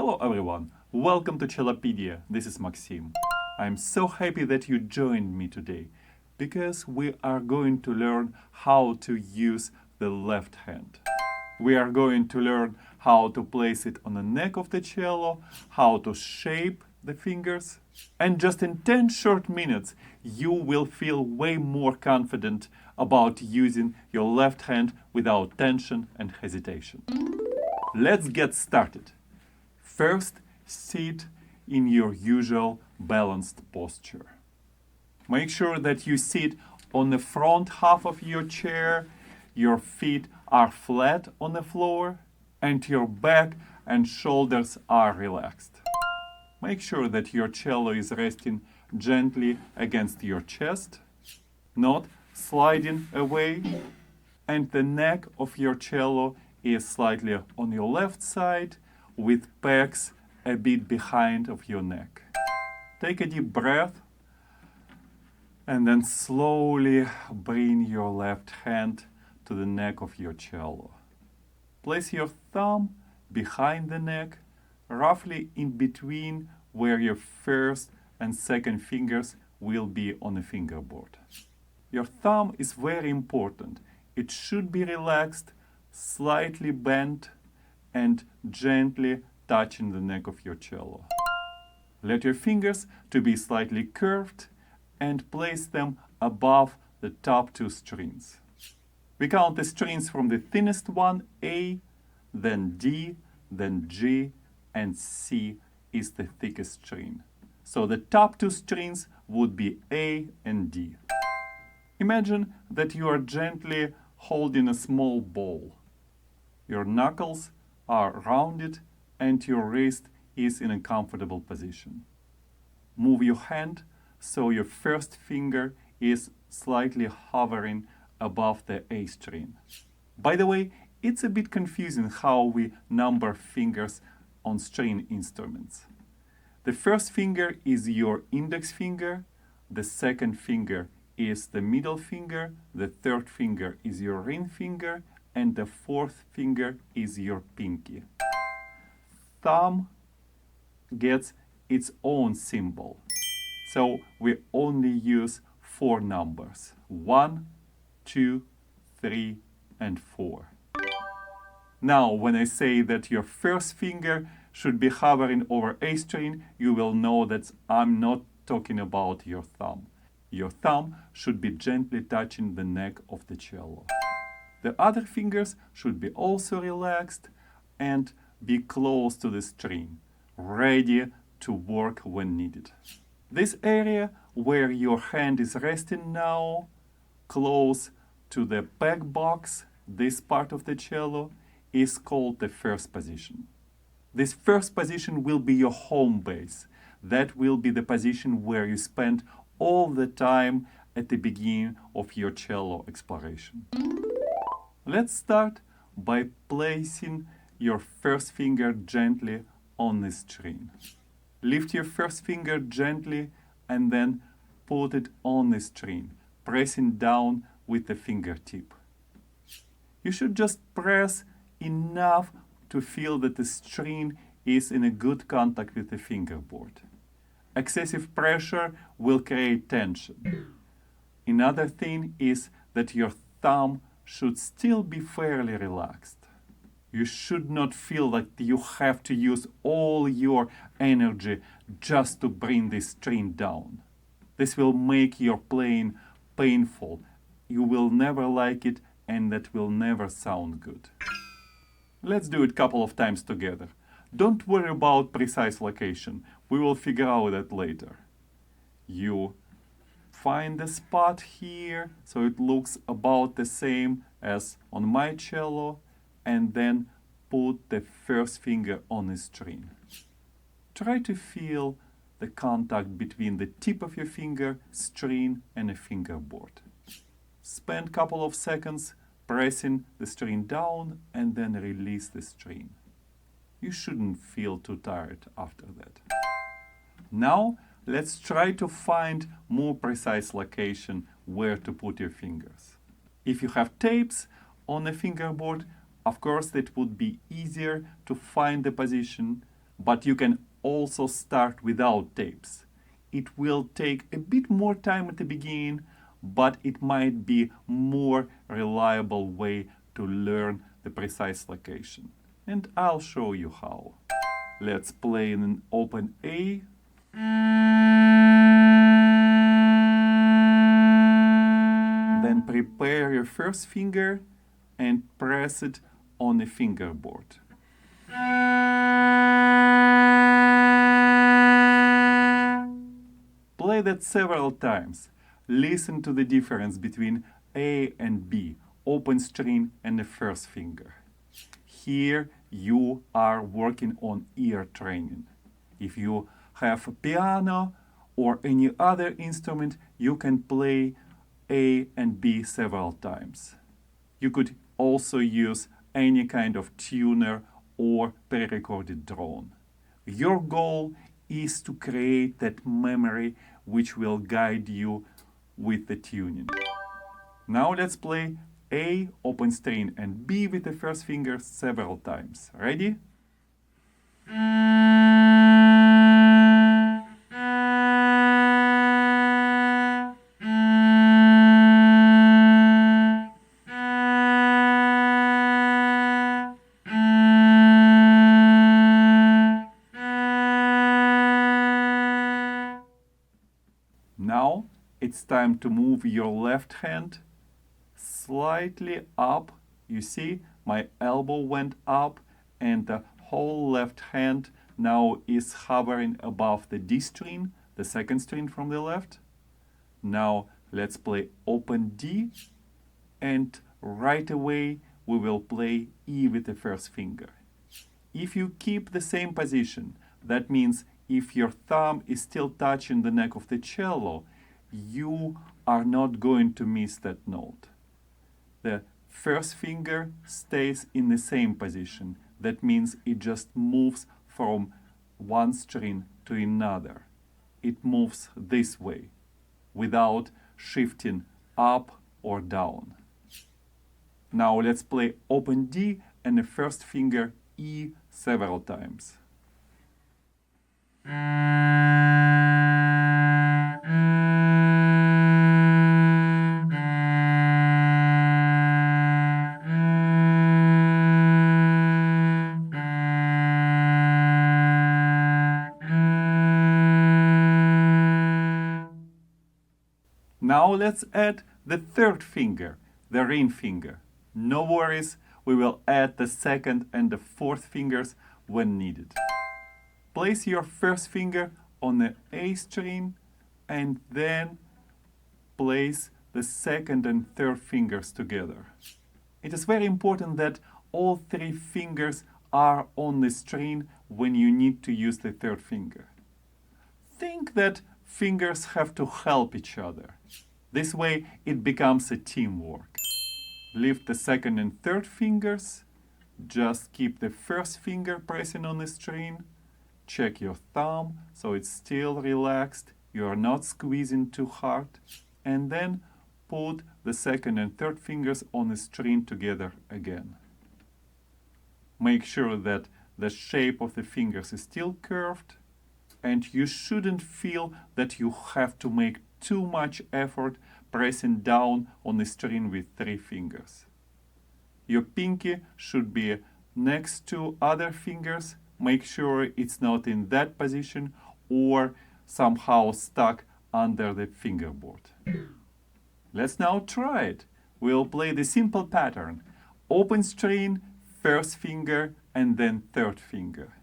Hello everyone, welcome to Cellopedia. This is Maxim. I'm so happy that you joined me today because we are going to learn how to use the left hand. We are going to learn how to place it on the neck of the cello, how to shape the fingers, and just in 10 short minutes you will feel way more confident about using your left hand without tension and hesitation. Let's get started. First, sit in your usual balanced posture. Make sure that you sit on the front half of your chair, your feet are flat on the floor, and your back and shoulders are relaxed. Make sure that your cello is resting gently against your chest, not sliding away, and the neck of your cello is slightly on your left side, with pegs a bit behind of your neck. Take a deep breath and then slowly bring your left hand to the neck of your cello. Place your thumb behind the neck, roughly in between where your first and second fingers will be on the fingerboard. Your thumb is very important. It should be relaxed, slightly bent, and gently touching the neck of your cello. Let your fingers to be slightly curved and place them above the top two strings. We count the strings from the thinnest one, A, then D, then G, and C is the thickest string. So the top two strings would be A and D. Imagine that you are gently holding a small ball. Your knuckles are rounded and your wrist is in a comfortable position. Move your hand so your first finger is slightly hovering above the A string. By the way, it's a bit confusing how we number fingers on string instruments. The first finger is your index finger, the second finger is the middle finger, the third finger is your ring finger, and the fourth finger is your pinky. Thumb gets its own symbol. So we only use 4 numbers: 1, 2, 3, and 4. Now, when I say that your first finger should be hovering over A string, you will know that I'm not talking about your thumb. Your thumb should be gently touching the neck of the cello. The other fingers should be also relaxed and be close to the string, ready to work when needed. This area where your hand is resting now, close to the peg box, this part of the cello, is called the first position. This first position will be your home base. That will be the position where you spend all the time at the beginning of your cello exploration. Let's start by placing your first finger gently on the string. Lift your first finger gently and then put it on the string, pressing down with the fingertip. You should just press enough to feel that the string is in a good contact with the fingerboard. Excessive pressure will create tension. Another thing is that your thumb should still be fairly relaxed. You should not feel like you have to use all your energy just to bring this string down. This will make your playing painful. You will never like it and that will never sound good. Let's do it a couple of times together. Don't worry about precise location. We will figure out that later. You find the spot here so it looks about the same as on my cello, and then put the first finger on the string. Try to feel the contact between the tip of your finger, string, and the fingerboard. Spend a couple of seconds pressing the string down and then release the string. You shouldn't feel too tired after that. Now, let's try to find more precise location where to put your fingers. If you have tapes on the fingerboard, of course, it would be easier to find the position, but you can also start without tapes. It will take a bit more time at the beginning, but it might be more reliable way to learn the precise location. And I'll show you how. Let's play in an open A. Then prepare your first finger and press it on the fingerboard. Play that several times. Listen to the difference between A and B, open string and the first finger. Here you are working on ear training. If you have a piano or any other instrument, you can play A and B several times. You could also use any kind of tuner or pre-recorded drone. Your goal is to create that memory which will guide you with the tuning. Now let's play A, open string, and B with the first finger several times. Ready? Now it's time to move your left hand slightly up. You see, my elbow went up and the whole left hand now is hovering above the D string, the second string from the left. Now let's play open D, and right away we will play E with the first finger. If you keep the same position, that means if your thumb is still touching the neck of the cello, you are not going to miss that note. The first finger stays in the same position. That means it just moves from one string to another. It moves this way without shifting up or down. Now let's play open D and the first finger E several times. Now let's add the third finger, the ring finger. No worries, we will add the second and the fourth fingers when needed. Place your first finger on the A string and then place the second and third fingers together. It is very important that all three fingers are on the string when you need to use the third finger. Think that fingers have to help each other. This way it becomes a teamwork. Lift the second and third fingers. Just keep the first finger pressing on the string. Check your thumb so it's still relaxed. You are not squeezing too hard. And then put the second and third fingers on the string together again. Make sure that the shape of the fingers is still curved, and you shouldn't feel that you have to make too much effort pressing down on the string with three fingers. Your pinky should be next to other fingers. Make sure it's not in that position or somehow stuck under the fingerboard. Let's now try it. We'll play the simple pattern. Open string, first finger, and then third finger.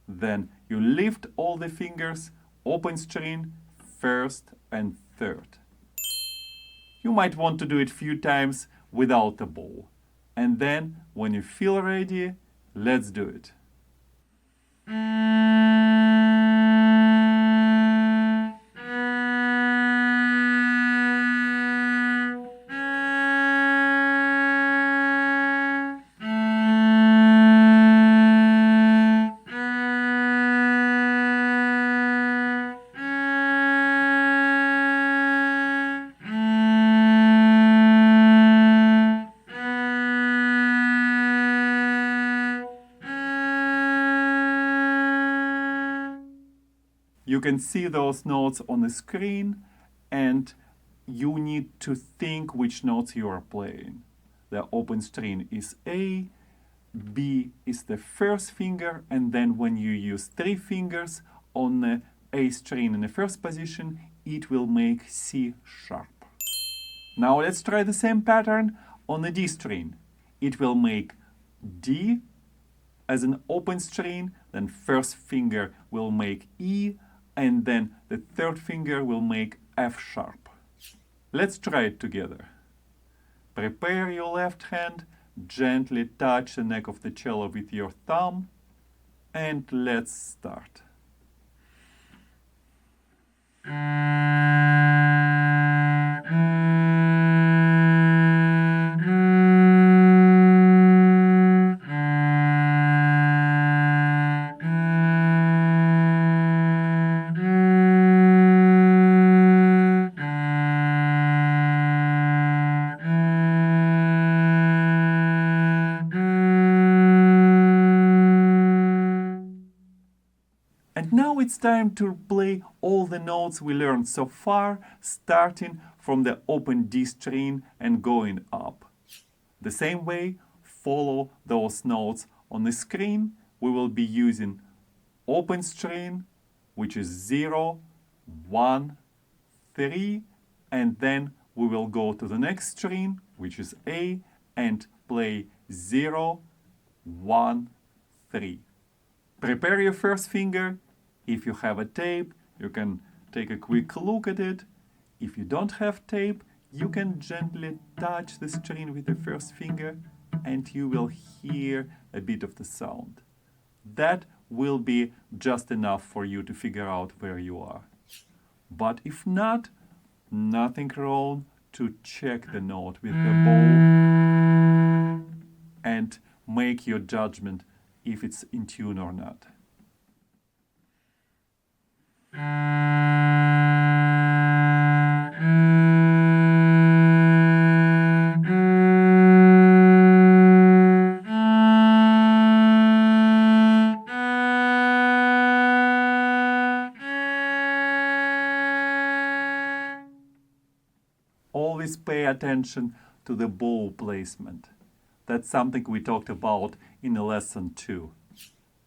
Then you lift all the fingers, open string, first and third. You might want to do it a few times without the bow. And then, when you feel ready, let's do it. You can see those notes on the screen, and you need to think which notes you are playing. The open string is A, B is the first finger, and then when you use 3 fingers on the A string in the first position, it will make C sharp. Now let's try the same pattern on the D string. It will make D as an open string, then first finger will make E, and then the third finger will make F sharp. Let's try it together. Prepare your left hand, gently touch the neck of the cello with your thumb, and let's start. And now it's time to play all the notes we learned so far, starting from the open D string and going up. The same way, follow those notes on the screen. We will be using open string, which is 0, 1, 3, and then we will go to the next string, which is A, and play 0, 1, 3. Prepare your first finger. If you have a tape, you can take a quick look at it. If you don't have tape, you can gently touch the string with the first finger and you will hear a bit of the sound. That will be just enough for you to figure out where you are. But if not, nothing wrong to check the note with the bow and make your judgment if it's in tune or not. Always pay attention to the bow placement. That's something we talked about in lesson 2.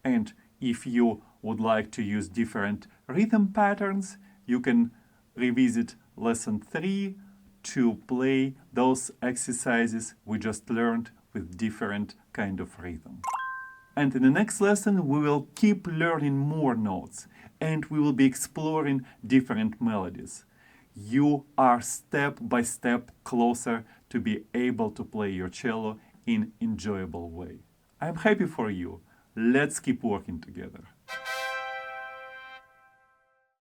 And if you would like to use different rhythm patterns, you can revisit lesson 3 to play those exercises we just learned with different kind of rhythm. And in the next lesson, we will keep learning more notes and we will be exploring different melodies. You are step by step closer to be able to play your cello in enjoyable way. I'm happy for you. Let's keep working together.